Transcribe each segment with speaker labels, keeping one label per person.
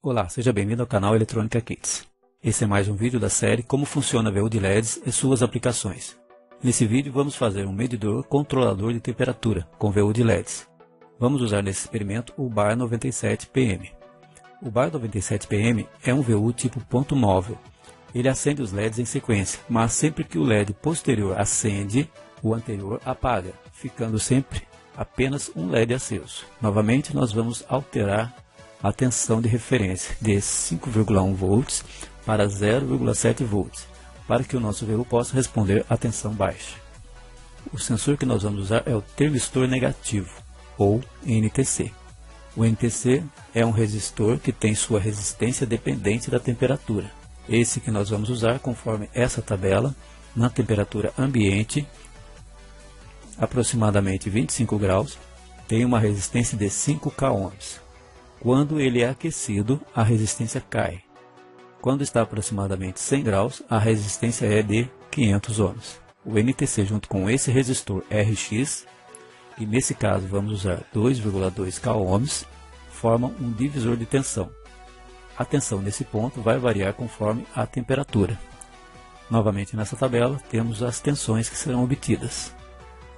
Speaker 1: Olá, seja bem-vindo ao canal Eletrônica Kits. Esse é mais um vídeo da série Como funciona VU de LEDs e suas aplicações. Nesse vídeo vamos fazer um medidor controlador de temperatura com VU de LEDs. Vamos usar nesse experimento o BAR 97PM. O BAR 97PM é um VU tipo ponto móvel. Ele acende os LEDs em sequência, mas sempre que o LED posterior acende, o anterior apaga, ficando sempre apenas um LED aceso. Novamente nós vamos alterar a tensão de referência de 5,1 volts para 0,7 volts, para que o nosso VU possa responder a tensão baixa. O sensor que nós vamos usar é o termistor negativo, ou NTC. O NTC é um resistor que tem sua resistência dependente da temperatura. Esse que nós vamos usar conforme essa tabela, na temperatura ambiente, aproximadamente 25 graus, tem uma resistência de 5 kΩ. Quando ele é aquecido, a resistência cai. Quando está aproximadamente 100 graus, a resistência é de 500 ohms. O NTC junto com esse resistor RX, e nesse caso vamos usar 2,2 kΩ, formam um divisor de tensão. A tensão nesse ponto vai variar conforme a temperatura. Novamente nessa tabela temos as tensões que serão obtidas.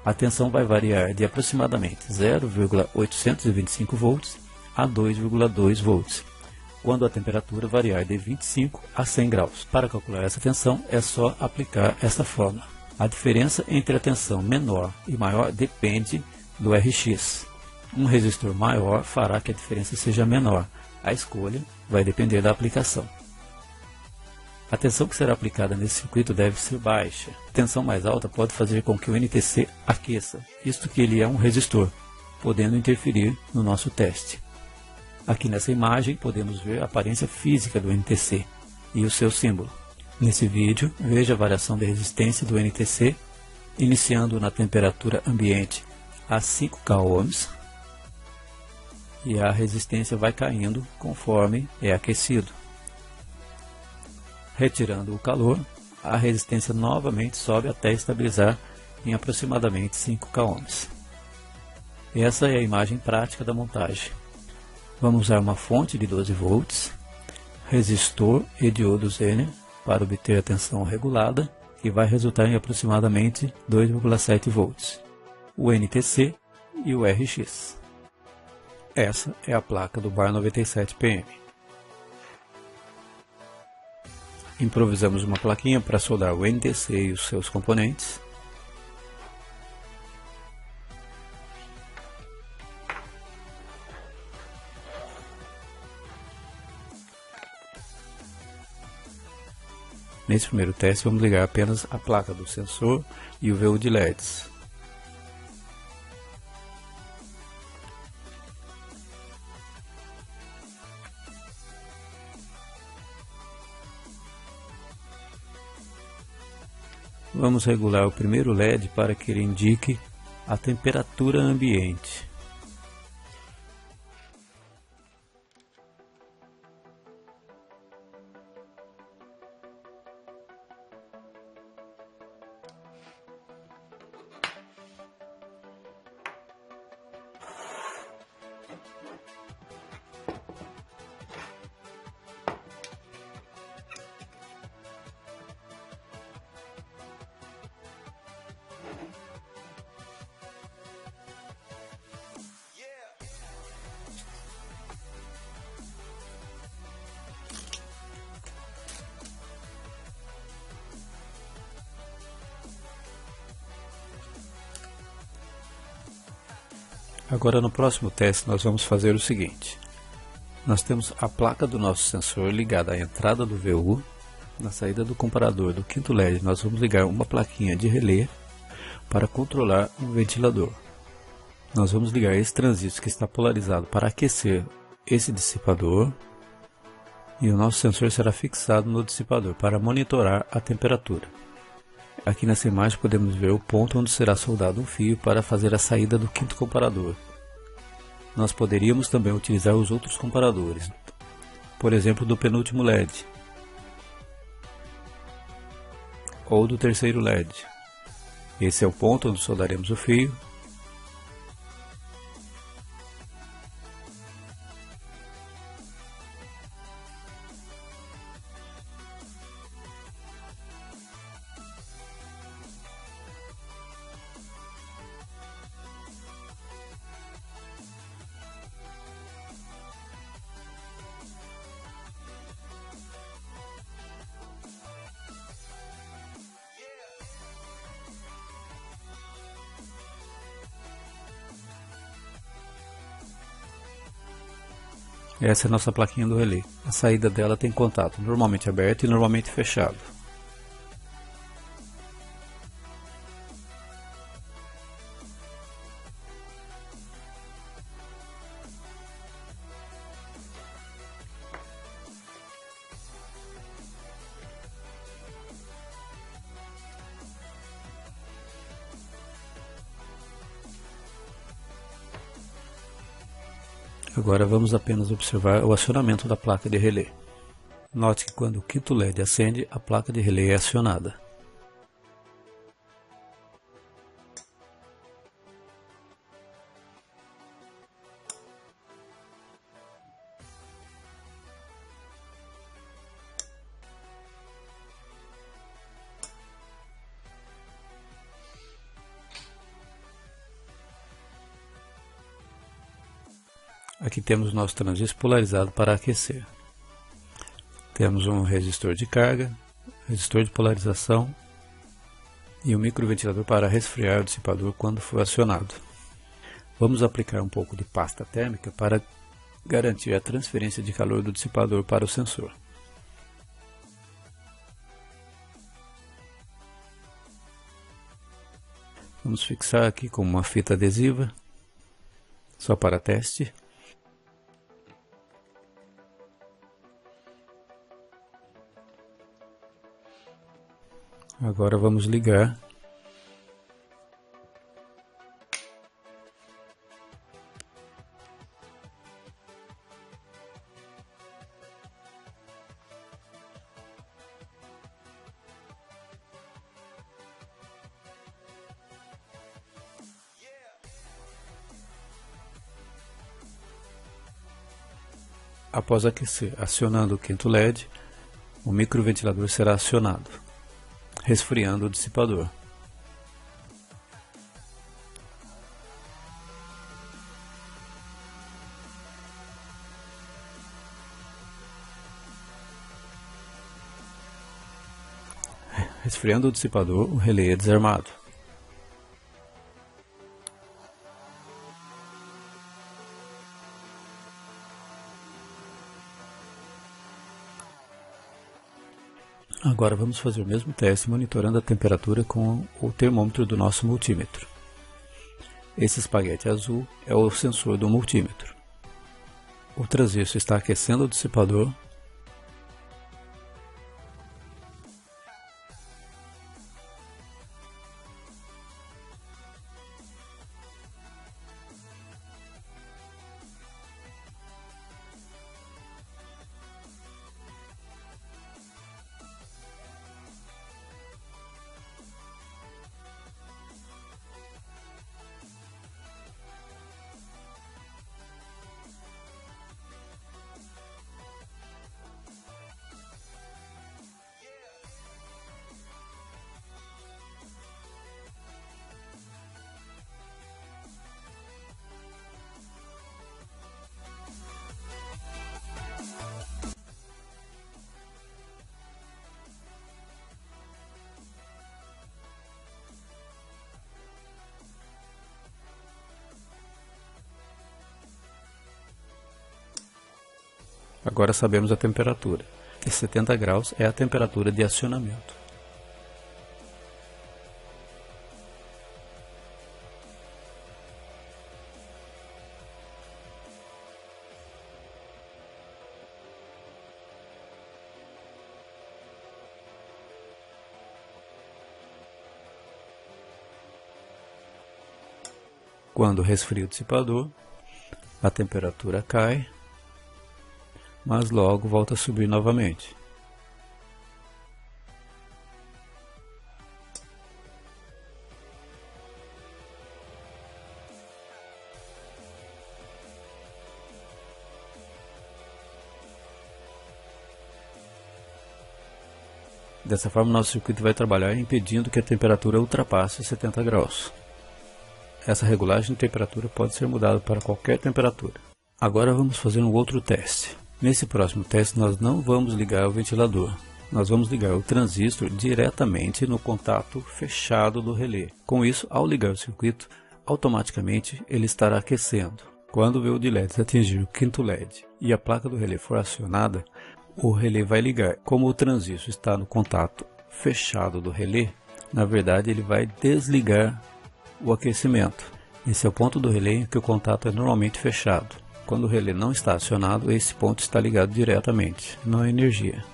Speaker 1: A tensão vai variar de aproximadamente 0,825 volts a 2,2 volts, quando a temperatura variar de 25 a 100 graus. Para calcular essa tensão é só aplicar esta fórmula. A diferença entre a tensão menor e maior depende do RX. Um resistor maior fará que a diferença seja menor. A escolha vai depender da aplicação. A tensão que será aplicada nesse circuito deve ser baixa. A tensão mais alta pode fazer com que o NTC aqueça, visto que ele é um resistor, podendo interferir no nosso teste. Aqui nessa imagem podemos ver a aparência física do NTC e o seu símbolo. Nesse vídeo, veja a variação de resistência do NTC, iniciando na temperatura ambiente a 5 kΩ, e a resistência vai caindo conforme é aquecido. Retirando o calor, a resistência novamente sobe até estabilizar em aproximadamente 5 kΩ. Essa é a imagem prática da montagem. Vamos usar uma fonte de 12 volts, resistor e diodo Zener para obter a tensão regulada, que vai resultar em aproximadamente 2,7 volts, o NTC e o RX. Essa é a placa do BAR 97PM. Improvisamos uma plaquinha para soldar o NTC e os seus componentes. Nesse primeiro teste vamos ligar apenas a placa do sensor e o VU de LEDs. Vamos regular o primeiro LED para que ele indique a temperatura ambiente. Agora no próximo teste nós vamos fazer o seguinte. Nós temos a placa do nosso sensor ligada à entrada do VU. Na saída do comparador do quinto LED nós vamos ligar uma plaquinha de relé para controlar um ventilador. Nós vamos ligar esse transistor que está polarizado para aquecer esse dissipador. E o nosso sensor será fixado no dissipador para monitorar a temperatura. Aqui nessa imagem podemos ver o ponto onde será soldado um fio para fazer a saída do quinto comparador. Nós poderíamos também utilizar os outros comparadores, por exemplo do penúltimo LED, ou do terceiro LED. Esse é o ponto onde soldaremos o fio. Essa é a nossa plaquinha do relé. A saída dela tem contato normalmente aberto e normalmente fechado. Agora vamos apenas observar o acionamento da placa de relé. Note que quando o quinto LED acende, a placa de relé é acionada. Aqui temos o nosso transistor polarizado para aquecer. Temos um resistor de carga, resistor de polarização e um microventilador para resfriar o dissipador quando for acionado. Vamos aplicar um pouco de pasta térmica para garantir a transferência de calor do dissipador para o sensor. Vamos fixar aqui com uma fita adesiva, só para teste. Agora vamos ligar. Após aquecer, acionando o quinto LED, o microventilador será acionado, resfriando o dissipador. Resfriando o dissipador, o relé é desarmado. Agora vamos fazer o mesmo teste monitorando a temperatura com o termômetro do nosso multímetro. Esse espaguete azul é o sensor do multímetro. O transistor está aquecendo o dissipador. Agora sabemos a temperatura. E 70 graus é a temperatura de acionamento. Quando resfria o dissipador, a temperatura cai, mas logo volta a subir novamente. Dessa forma, nosso circuito vai trabalhar impedindo que a temperatura ultrapasse 70 graus. Essa regulagem de temperatura pode ser mudada para qualquer temperatura. Agora vamos fazer um outro teste. Nesse próximo teste nós não vamos ligar o ventilador. Nós vamos ligar o transistor diretamente no contato fechado do relé. Com isso, ao ligar o circuito, automaticamente ele estará aquecendo. Quando o véu de LEDs atingir o quinto LED e a placa do relé for acionada, o relé vai ligar. Como o transistor está no contato fechado do relé, na verdade ele vai desligar o aquecimento. Esse é o ponto do relé em que o contato é normalmente fechado. Quando o relé não está acionado, esse ponto está ligado diretamente, não há energia.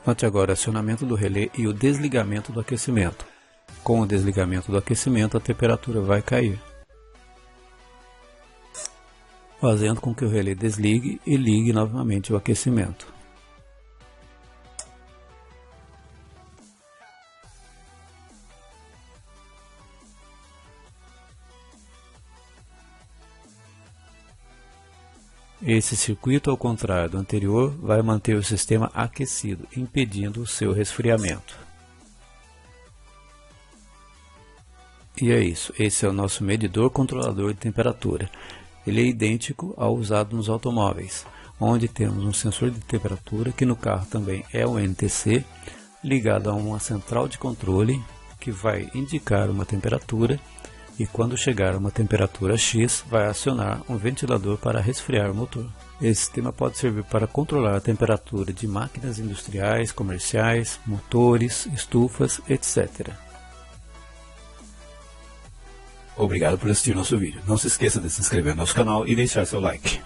Speaker 1: Note agora o acionamento do relé e o desligamento do aquecimento. Com o desligamento do aquecimento, a temperatura vai cair, fazendo com que o relé desligue e ligue novamente o aquecimento. Esse circuito, ao contrário do anterior, vai manter o sistema aquecido, impedindo o seu resfriamento. E é isso, esse é o nosso medidor controlador de temperatura. Ele é idêntico ao usado nos automóveis, onde temos um sensor de temperatura, que no carro também é o NTC, ligado a uma central de controle, que vai indicar uma temperatura, e quando chegar a uma temperatura X, vai acionar um ventilador para resfriar o motor. Esse sistema pode servir para controlar a temperatura de máquinas industriais, comerciais, motores, estufas, etc.
Speaker 2: Obrigado por assistir nosso vídeo. Não se esqueça de se inscrever no nosso canal e deixar seu like.